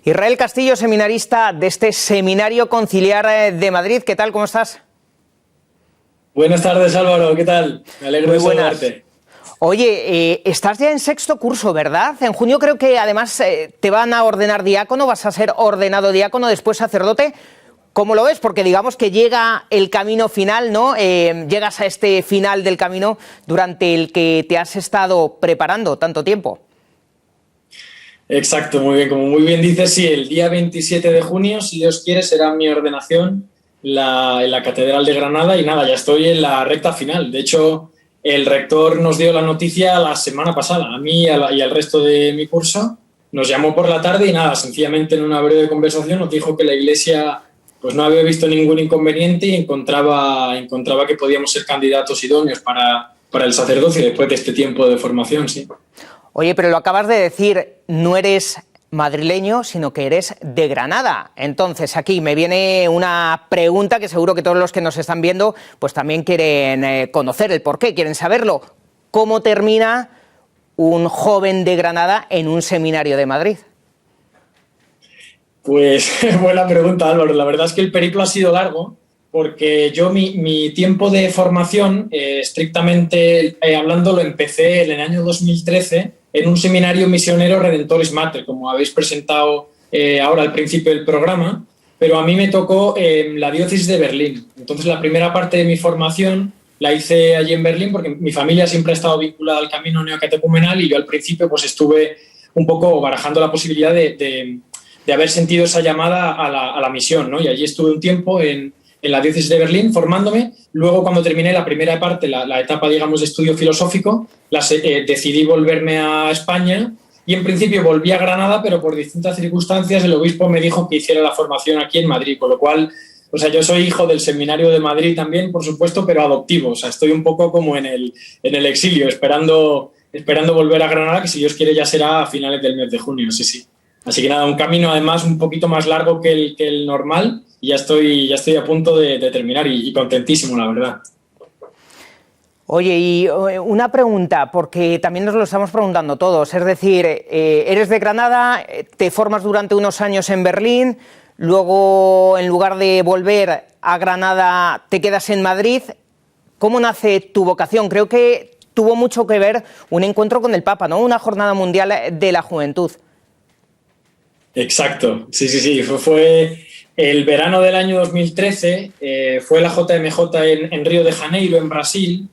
Israel Castillo, seminarista de este Seminario Conciliar de Madrid. ¿Qué tal? ¿Cómo estás? Buenas tardes, Álvaro. ¿Qué tal? Me alegro de saludarte. Oye, estás ya en sexto curso, ¿verdad? En junio creo que además te van a ordenar diácono, vas a ser ordenado diácono, después sacerdote. ¿Cómo lo ves? Porque digamos que llega el camino final, ¿no? Llegas a este final del camino durante el que te has estado preparando tanto tiempo. Exacto, muy bien. Como muy bien dices, sí, el día 27 de junio, si Dios quiere, será mi ordenación en la Catedral de Granada y nada, ya estoy en la recta final. De hecho, el rector nos dio la noticia la semana pasada, a mí y al resto de mi curso. Nos llamó por la tarde y nada, sencillamente en una breve conversación nos dijo que la Iglesia pues no había visto ningún inconveniente y encontraba que podíamos ser candidatos idóneos para el sacerdocio después de este tiempo de formación, sí. Oye, pero lo acabas de decir, no eres madrileño, sino que eres de Granada. Entonces, aquí me viene una pregunta que seguro que todos los que nos están viendo pues también quieren conocer el porqué, quieren saberlo. ¿Cómo termina un joven de Granada en un seminario de Madrid? Pues buena pregunta, Álvaro. La verdad es que el periplo ha sido largo porque yo mi tiempo de formación, estrictamente hablando, lo empecé en el año 2013 en un seminario misionero Redentores Mater, como habéis presentado ahora al principio del programa, pero a mí me tocó la diócesis de Berlín. Entonces la primera parte de mi formación la hice allí en Berlín porque mi familia siempre ha estado vinculada al camino neocatecumenal y yo al principio pues estuve un poco barajando la posibilidad de haber sentido esa llamada a la misión, ¿no? Y allí estuve un tiempo en la diócesis de Berlín formándome. Luego, cuando terminé la primera parte, la etapa, digamos, de estudio filosófico, decidí volverme a España y en principio volví a Granada, pero por distintas circunstancias el obispo me dijo que hiciera la formación aquí en Madrid, con lo cual, o sea, yo soy hijo del Seminario de Madrid también, por supuesto, pero adoptivo. O sea, estoy un poco como en el exilio, esperando volver a Granada, que si Dios quiere ya será a finales del mes de junio, sí. Así que nada, un camino además un poquito más largo que el normal y ya estoy a punto de terminar y contentísimo, la verdad. Oye, y una pregunta, porque también nos lo estamos preguntando todos, es decir, eres de Granada, te formas durante unos años en Berlín, luego en lugar de volver a Granada te quedas en Madrid. ¿Cómo nace tu vocación? Creo que tuvo mucho que ver un encuentro con el Papa, ¿no? Una jornada mundial de la juventud. Exacto, sí. Fue el verano del año 2013, fue la JMJ en Río de Janeiro, en Brasil,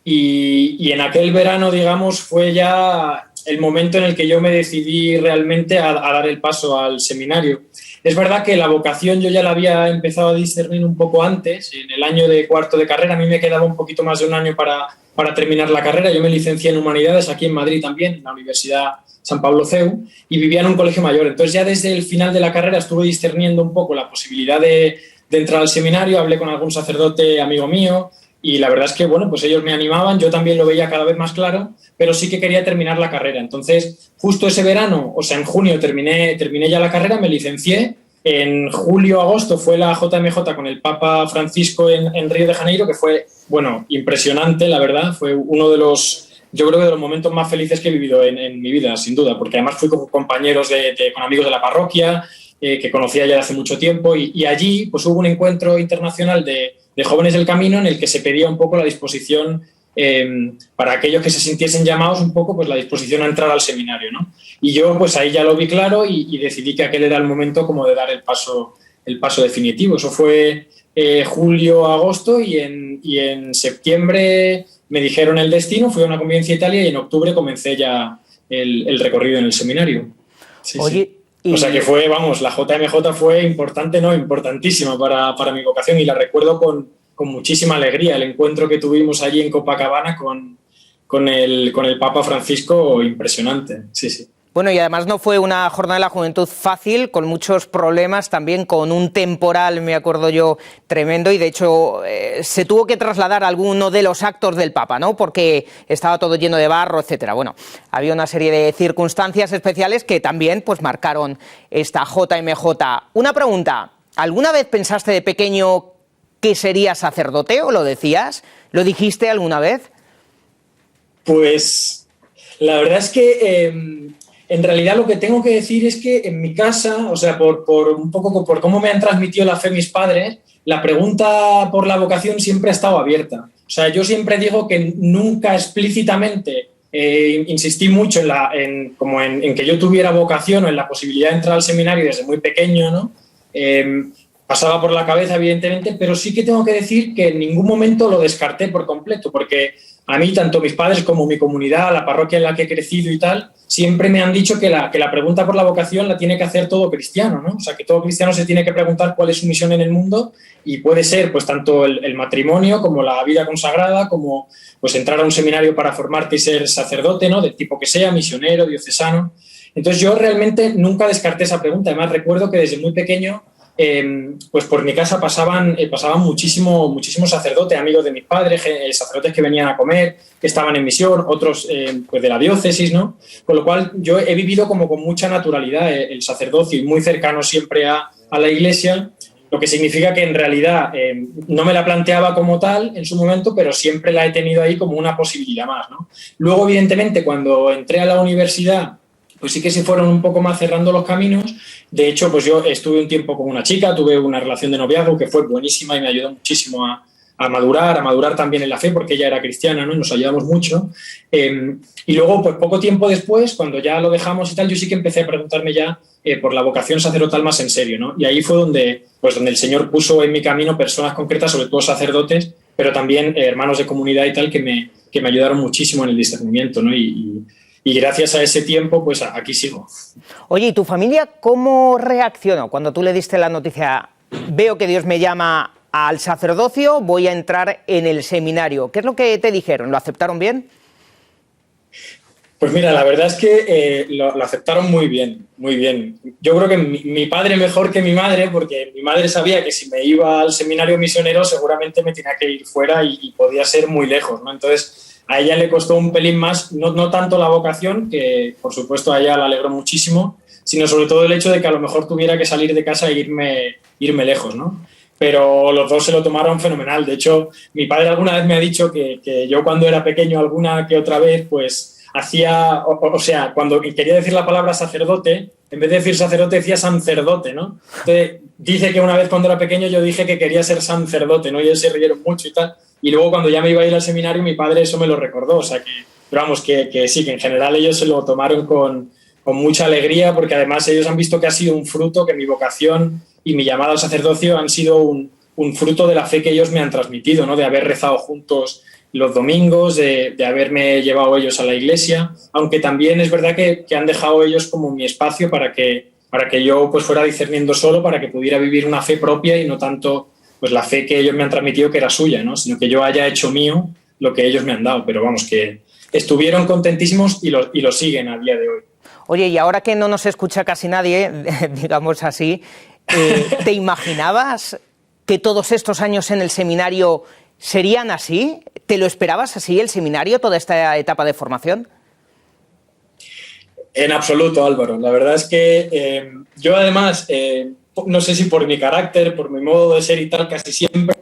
y en aquel verano, digamos, fue ya el momento en el que yo me decidí realmente a dar el paso al seminario. Es verdad que la vocación yo ya la había empezado a discernir un poco antes, en el año de cuarto de carrera. A mí me quedaba un poquito más de un año para terminar la carrera. Yo me licencié en Humanidades aquí en Madrid también, en la Universidad San Pablo CEU, y vivía en un colegio mayor. Entonces ya desde el final de la carrera estuve discerniendo un poco la posibilidad de entrar al seminario. Hablé con algún sacerdote amigo mío y la verdad es que, bueno, pues ellos me animaban, yo también lo veía cada vez más claro, pero sí que quería terminar la carrera. Entonces, justo ese verano, o sea, en junio terminé ya la carrera, me licencié. En julio, agosto fue la JMJ con el Papa Francisco en Río de Janeiro, que fue, bueno, impresionante, la verdad. Fue uno de los, yo creo que de los momentos más felices que he vivido en mi vida, sin duda, porque además fui con compañeros, con amigos de la parroquia, que conocía ya hace mucho tiempo, y allí pues hubo un encuentro internacional de jóvenes del camino en el que se pedía un poco la disposición, para aquellos que se sintiesen llamados, un poco pues la disposición a entrar al seminario, ¿no? Y yo pues ahí ya lo vi claro y decidí que aquel era el momento como de dar el paso definitivo. Eso fue julio, agosto, y en septiembre me dijeron el destino, fui a una convivencia a Italia y en octubre comencé ya el recorrido en el seminario. Oye, sí. O sea que fue, vamos, la JMJ fue importante, no, importantísima para mi vocación, y la recuerdo con muchísima alegría. El encuentro que tuvimos allí en Copacabana con el Papa Francisco, impresionante, sí. Bueno, y además no fue una jornada de la juventud fácil, con muchos problemas, también con un temporal, me acuerdo yo, tremendo, y de hecho se tuvo que trasladar alguno de los actos del Papa, ¿no? Porque estaba todo lleno de barro, etcétera. Bueno, había una serie de circunstancias especiales que también pues marcaron esta JMJ. Una pregunta, ¿alguna vez pensaste de pequeño que serías sacerdote o lo decías? ¿Lo dijiste alguna vez? Pues la verdad es que En realidad lo que tengo que decir es que en mi casa, o sea, por un poco por cómo me han transmitido la fe mis padres, la pregunta por la vocación siempre ha estado abierta. O sea, yo siempre digo que nunca explícitamente insistí mucho en que yo tuviera vocación o en la posibilidad de entrar al seminario desde muy pequeño, ¿no? Pasaba por la cabeza, evidentemente, pero sí que tengo que decir que en ningún momento lo descarté por completo, porque a mí, tanto mis padres como mi comunidad, la parroquia en la que he crecido y tal, siempre me han dicho que la pregunta por la vocación la tiene que hacer todo cristiano, ¿no? O sea, que todo cristiano se tiene que preguntar cuál es su misión en el mundo y puede ser, pues, tanto el matrimonio como la vida consagrada, como, pues, entrar a un seminario para formarte y ser sacerdote, ¿no? Del tipo que sea, misionero, diocesano. Entonces, yo realmente nunca descarté esa pregunta. Además, recuerdo que desde muy pequeño pues por mi casa pasaban muchísimos sacerdotes, amigos de mis padres, sacerdotes que venían a comer, que estaban en misión, otros pues de la diócesis, ¿no? Con lo cual yo he vivido como con mucha naturalidad el sacerdocio y muy cercano siempre a la Iglesia, lo que significa que en realidad no me la planteaba como tal en su momento, pero siempre la he tenido ahí como una posibilidad más, ¿no? Luego, evidentemente, cuando entré a la universidad, pues sí que se fueron un poco más cerrando los caminos. De hecho, pues yo estuve un tiempo con una chica, tuve una relación de noviazgo que fue buenísima y me ayudó muchísimo a madurar también en la fe, porque ella era cristiana, ¿no? Y nos ayudamos mucho. Y luego, pues poco tiempo después, cuando ya lo dejamos y tal, yo sí que empecé a preguntarme ya por la vocación sacerdotal más en serio, ¿no? Y ahí fue donde el Señor puso en mi camino personas concretas, sobre todo sacerdotes, pero también hermanos de comunidad y tal, que me ayudaron muchísimo en el discernimiento, ¿no? Y gracias a ese tiempo, pues aquí sigo. Oye, ¿y tu familia cómo reaccionó cuando tú le diste la noticia? Veo que Dios me llama al sacerdocio, voy a entrar en el seminario. ¿Qué es lo que te dijeron? ¿Lo aceptaron bien? Pues mira, la verdad es que lo aceptaron muy bien, muy bien. Yo creo que mi padre mejor que mi madre, porque mi madre sabía que si me iba al seminario misionero seguramente me tenía que ir fuera y podía ser muy lejos, ¿no? Entonces, a ella le costó un pelín más, no tanto la vocación, que por supuesto a ella la alegró muchísimo, sino sobre todo el hecho de que a lo mejor tuviera que salir de casa e irme lejos, ¿no? Pero los dos se lo tomaron fenomenal. De hecho, mi padre alguna vez me ha dicho que yo cuando era pequeño, alguna que otra vez, pues hacía, o sea, cuando quería decir la palabra sacerdote, en vez de decir sacerdote decía sacerdote, ¿no? Entonces, dice que una vez cuando era pequeño yo dije que quería ser sacerdote, ¿no? Y ellos se rieron mucho y tal. Y luego cuando ya me iba a ir al seminario, mi padre eso me lo recordó. O sea que, pero vamos, que sí, que en general ellos se lo tomaron con mucha alegría, porque además ellos han visto que ha sido un fruto, que mi vocación y mi llamada al sacerdocio han sido un fruto de la fe que ellos me han transmitido, ¿no? De haber rezado juntos los domingos, de haberme llevado ellos a la iglesia, aunque también es verdad que han dejado ellos como mi espacio para que yo pues fuera discerniendo solo, para que pudiera vivir una fe propia y no tanto pues la fe que ellos me han transmitido que era suya, ¿no? Sino que yo haya hecho mío lo que ellos me han dado. Pero vamos, que estuvieron contentísimos y lo siguen a día de hoy. Oye, y ahora que no nos escucha casi nadie, digamos así, ¿te imaginabas que todos estos años en el seminario serían así? ¿Te lo esperabas así, el seminario, toda esta etapa de formación? En absoluto, Álvaro. La verdad es que yo además, no sé si por mi carácter, por mi modo de ser y tal, casi siempre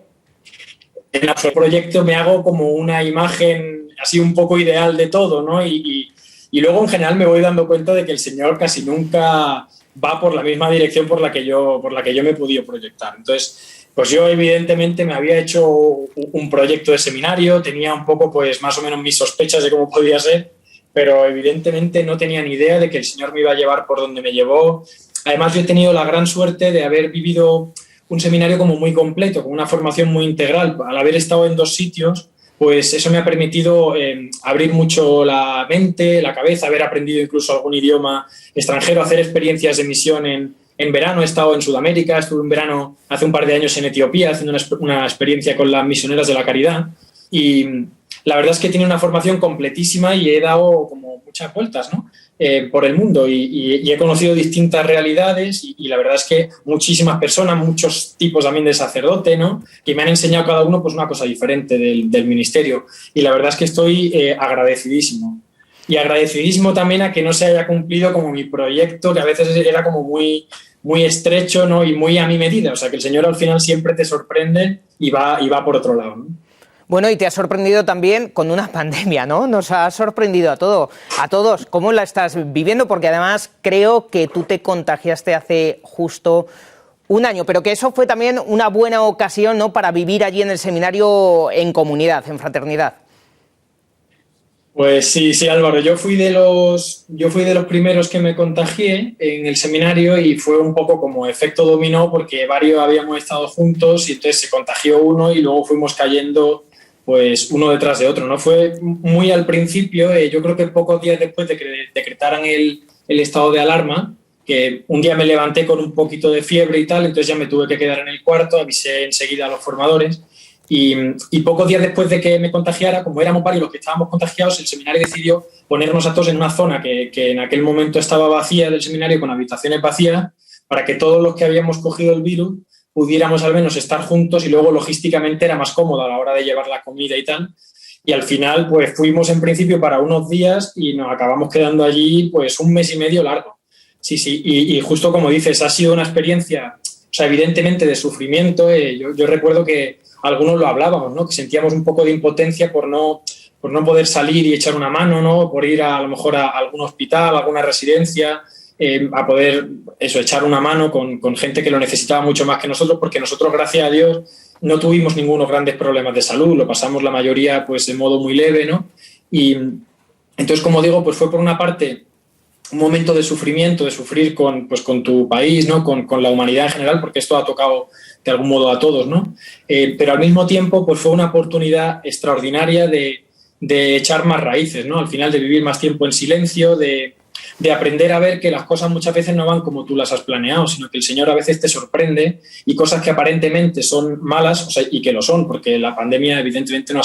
en el proyecto me hago como una imagen así un poco ideal de todo, ¿no? Y luego en general me voy dando cuenta de que el Señor casi nunca va por la misma dirección por la que yo me he podido proyectar. Entonces, pues yo evidentemente me había hecho un proyecto de seminario, tenía un poco pues más o menos mis sospechas de cómo podía ser, pero evidentemente no tenía ni idea de que el Señor me iba a llevar por donde me llevó. Además, yo he tenido la gran suerte de haber vivido un seminario como muy completo, con una formación muy integral. Al haber estado en 2 sitios, pues eso me ha permitido abrir mucho la mente, la cabeza, haber aprendido incluso algún idioma extranjero, hacer experiencias de misión en verano. He estado en Sudamérica, estuve en verano hace un par de años en Etiopía haciendo una experiencia con las misioneras de la caridad y la verdad es que tiene una formación completísima y he dado como muchas vueltas, ¿no? Por el mundo y he conocido distintas realidades y la verdad es que muchísimas personas, muchos tipos también de sacerdote, ¿no? Que me han enseñado cada uno pues una cosa diferente del ministerio y la verdad es que estoy agradecidísimo. Y agradecidísimo también a que no se haya cumplido como mi proyecto, que a veces era como muy, muy estrecho, ¿no? Y muy a mi medida. O sea, que el Señor al final siempre te sorprende y va por otro lado, ¿no? Bueno, y te ha sorprendido también con una pandemia, ¿no? Nos ha sorprendido a todos. ¿Cómo la estás viviendo? Porque además creo que tú te contagiaste hace justo un año, pero que eso fue también una buena ocasión, ¿no?, para vivir allí en el seminario en comunidad, en fraternidad. Pues sí, sí, Álvaro, yo fui de los primeros que me contagié en el seminario y fue un poco como efecto dominó porque varios habíamos estado juntos y entonces se contagió uno y luego fuimos cayendo pues uno detrás de otro, ¿no? Fue muy al principio, yo creo que pocos días después de que decretaran el estado de alarma, que un día me levanté con un poquito de fiebre y tal, entonces ya me tuve que quedar en el cuarto, avisé enseguida a los formadores. Y pocos días después de que me contagiara, como éramos varios los que estábamos contagiados, el seminario decidió ponernos a todos en una zona que en aquel momento estaba vacía del seminario, con habitaciones vacías, para que todos los que habíamos cogido el virus pudiéramos al menos estar juntos y luego logísticamente era más cómodo a la hora de llevar la comida y tal. Y al final pues fuimos en principio para unos días y nos acabamos quedando allí pues un mes y medio largo. Sí, sí, y justo como dices, ha sido una experiencia, o sea, evidentemente de sufrimiento. Yo recuerdo que algunos lo hablábamos, ¿no? Que sentíamos un poco de impotencia por no poder salir y echar una mano, ¿no? Por ir a lo mejor a algún hospital, a alguna residencia, a poder echar una mano con gente que lo necesitaba mucho más que nosotros, porque nosotros, gracias a Dios, no tuvimos ningunos grandes problemas de salud, lo pasamos la mayoría pues de modo muy leve, ¿no? Y entonces, como digo, pues fue por una parte un momento de sufrimiento, de sufrir con tu país, ¿no? Con la humanidad en general, porque esto ha tocado de algún modo a todos, ¿no? Pero al mismo tiempo pues fue una oportunidad extraordinaria de echar más raíces, ¿no? Al final, de vivir más tiempo en silencio, de aprender a ver que las cosas muchas veces no van como tú las has planeado, sino que el Señor a veces te sorprende y cosas que aparentemente son malas, o sea, y que lo son, porque la pandemia evidentemente no ha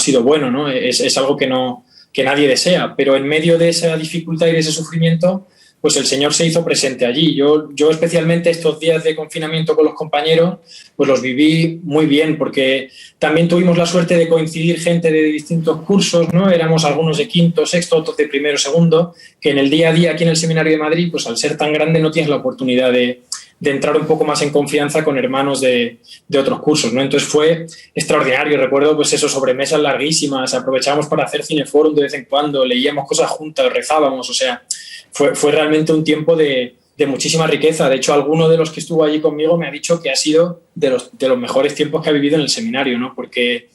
sido bueno, ¿no? Es algo que nadie desea, pero en medio de esa dificultad y de ese sufrimiento, pues el Señor se hizo presente allí. Yo especialmente estos días de confinamiento con los compañeros, pues los viví muy bien, porque también tuvimos la suerte de coincidir gente de distintos cursos, ¿no? Éramos algunos de quinto, sexto, otros de primero, segundo, que en el día a día aquí en el Seminario de Madrid, pues al ser tan grande no tienes la oportunidad de entrar un poco más en confianza con hermanos de otros cursos, ¿no? Entonces fue extraordinario. Recuerdo pues eso, sobremesas larguísimas, aprovechábamos para hacer cineforum de vez en cuando, leíamos cosas juntas, rezábamos, o sea, fue realmente un tiempo de muchísima riqueza. De hecho, alguno de los que estuvo allí conmigo me ha dicho que ha sido de los mejores tiempos que ha vivido en el seminario, ¿no? Porque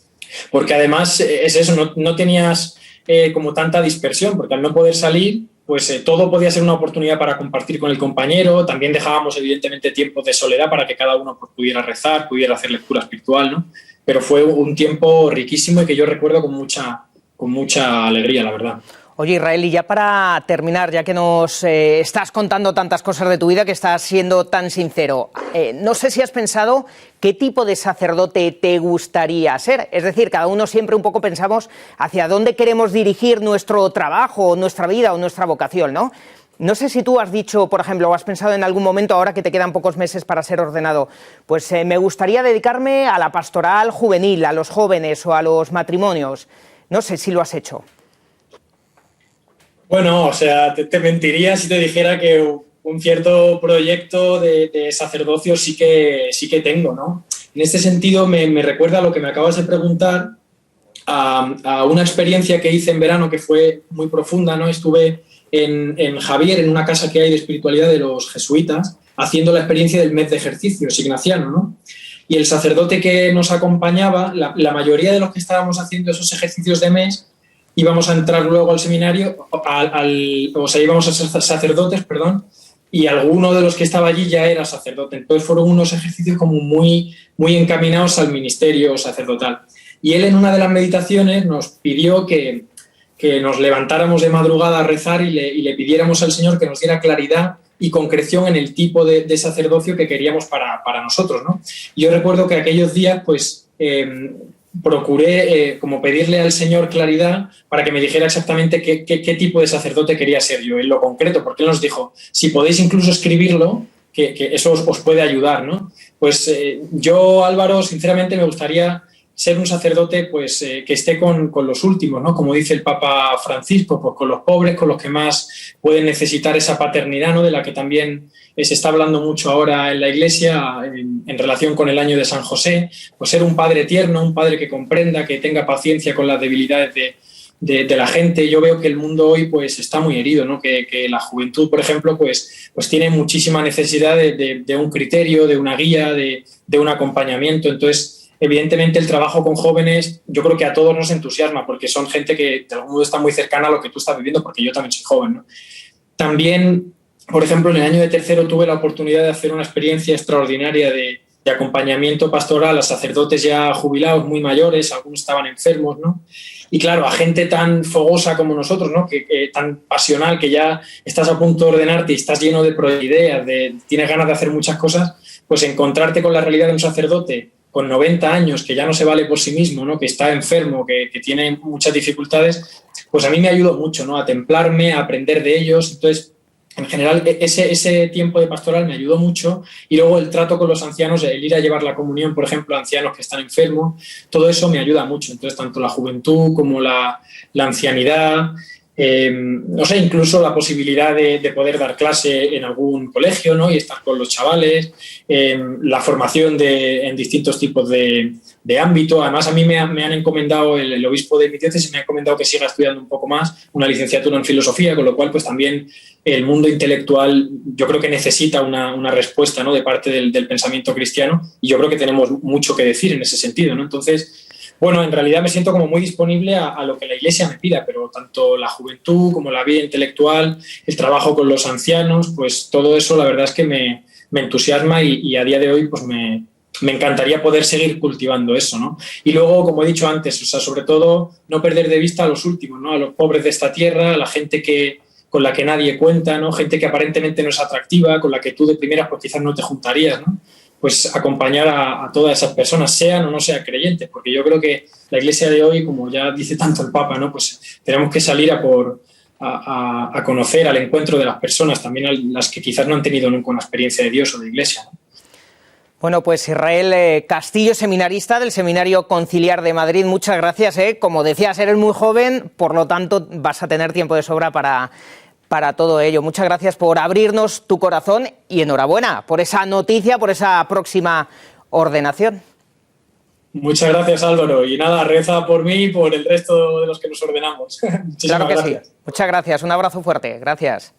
además es eso, no tenías como tanta dispersión, porque al no poder salir, pues todo podía ser una oportunidad para compartir con el compañero. También dejábamos evidentemente tiempos de soledad para que cada uno pues, pudiera rezar, pudiera hacer lectura espiritual, ¿no? Pero fue un tiempo riquísimo y que yo recuerdo con mucha alegría, la verdad. Oye, Israel, y ya para terminar, ya que nos estás contando tantas cosas de tu vida, que estás siendo tan sincero, no sé si has pensado qué tipo de sacerdote te gustaría ser. Es decir, cada uno siempre un poco pensamos hacia dónde queremos dirigir nuestro trabajo, nuestra vida o nuestra vocación, ¿no? No sé si tú has dicho, por ejemplo, o has pensado en algún momento, ahora que te quedan pocos meses para ser ordenado, pues me gustaría dedicarme a la pastoral juvenil, a los jóvenes o a los matrimonios. No sé si lo has hecho. Bueno, o sea, te mentiría si te dijera que un cierto proyecto de sacerdocio sí que tengo, ¿no? En este sentido me recuerda a lo que me acabas de preguntar, a una experiencia que hice en verano que fue muy profunda, ¿no? Estuve en Javier, en una casa que hay de espiritualidad de los jesuitas, haciendo la experiencia del mes de ejercicios ignaciano, ¿no? Y el sacerdote que nos acompañaba, la mayoría de los que estábamos haciendo esos ejercicios de mes, íbamos a entrar luego al seminario, o sea, íbamos a ser sacerdotes, perdón, y alguno de los que estaba allí ya era sacerdote. Entonces fueron unos ejercicios como muy, muy encaminados al ministerio sacerdotal. Y él en una de las meditaciones nos pidió que nos levantáramos de madrugada a rezar y le pidiéramos al Señor que nos diera claridad y concreción en el tipo de sacerdocio que queríamos para nosotros, ¿no? Y yo recuerdo que aquellos días, pues, procuré como pedirle al Señor claridad para que me dijera exactamente qué tipo de sacerdote quería ser yo en lo concreto, porque Él nos dijo, si podéis incluso escribirlo, que eso os puede ayudar, ¿no? Pues yo, Álvaro, sinceramente me gustaría ser un sacerdote pues, que esté con los últimos, ¿no? Como dice el Papa Francisco, pues con los pobres, con los que más pueden necesitar esa paternidad, ¿no? De la que también se está hablando mucho ahora en la Iglesia en relación con el año de San José, pues ser un padre tierno, un padre que comprenda, que tenga paciencia con las debilidades de la gente. Yo veo que el mundo hoy pues está muy herido, ¿no? Que la juventud, por ejemplo, pues tiene muchísima necesidad de un criterio, de una guía, de un acompañamiento. Entonces, evidentemente el trabajo con jóvenes yo creo que a todos nos entusiasma porque son gente que de algún modo está muy cercana a lo que tú estás viviendo, porque yo también soy joven, ¿no? También, por ejemplo, en el año de tercero tuve la oportunidad de hacer una experiencia extraordinaria de acompañamiento pastoral a sacerdotes ya jubilados, muy mayores, algunos estaban enfermos, ¿no? Y claro, a gente tan fogosa como nosotros, ¿no? Que tan pasional, que ya estás a punto de ordenarte y estás lleno de ideas, tienes ganas de hacer muchas cosas, pues encontrarte con la realidad de un sacerdote con 90 años, que ya no se vale por sí mismo, ¿no? Que está enfermo, que tiene muchas dificultades, pues a mí me ayudó mucho, ¿no? A templarme, a aprender de ellos. Entonces, en general, ese tiempo de pastoral me ayudó mucho, y luego el trato con los ancianos, el ir a llevar la comunión, por ejemplo, a ancianos que están enfermos, todo eso me ayuda mucho. Entonces, tanto la juventud como la ancianidad, no sé, incluso la posibilidad de poder dar clase en algún colegio, ¿no? Y estar con los chavales, la formación en distintos tipos de ámbito. Además, a mí me han encomendado, el obispo de mi diócesis me ha encomendado que siga estudiando un poco más, una licenciatura en filosofía, con lo cual pues también el mundo intelectual yo creo que necesita una respuesta, ¿no? De parte del pensamiento cristiano, y yo creo que tenemos mucho que decir en ese sentido, ¿no? Entonces, bueno, en realidad me siento como muy disponible a lo que la Iglesia me pida, pero tanto la juventud como la vida intelectual, el trabajo con los ancianos, pues todo eso la verdad es que me entusiasma, y a día de hoy pues me encantaría poder seguir cultivando eso, ¿no? Y luego, como he dicho antes, o sea, sobre todo no perder de vista a los últimos, ¿no? A los pobres de esta tierra, a la gente con la que nadie cuenta, ¿no? Gente que aparentemente no es atractiva, con la que tú de primeras pues quizás no te juntarías, ¿no? Pues acompañar a todas esas personas, sean o no sean creyentes, porque yo creo que la Iglesia de hoy, como ya dice tanto el Papa, ¿no? Pues tenemos que salir a conocer, al encuentro de las personas, también a las que quizás no han tenido nunca una experiencia de Dios o de Iglesia, ¿no? Bueno, pues Israel Castillo, seminarista del Seminario Conciliar de Madrid, muchas gracias. Como decías, eres muy joven, por lo tanto vas a tener tiempo de sobra para todo ello. Muchas gracias por abrirnos tu corazón y enhorabuena por esa noticia, por esa próxima ordenación. Muchas gracias, Álvaro. Y nada, reza por mí y por el resto de los que nos ordenamos. Muchísimas claro que gracias. Sí. Muchas gracias. Un abrazo fuerte. Gracias.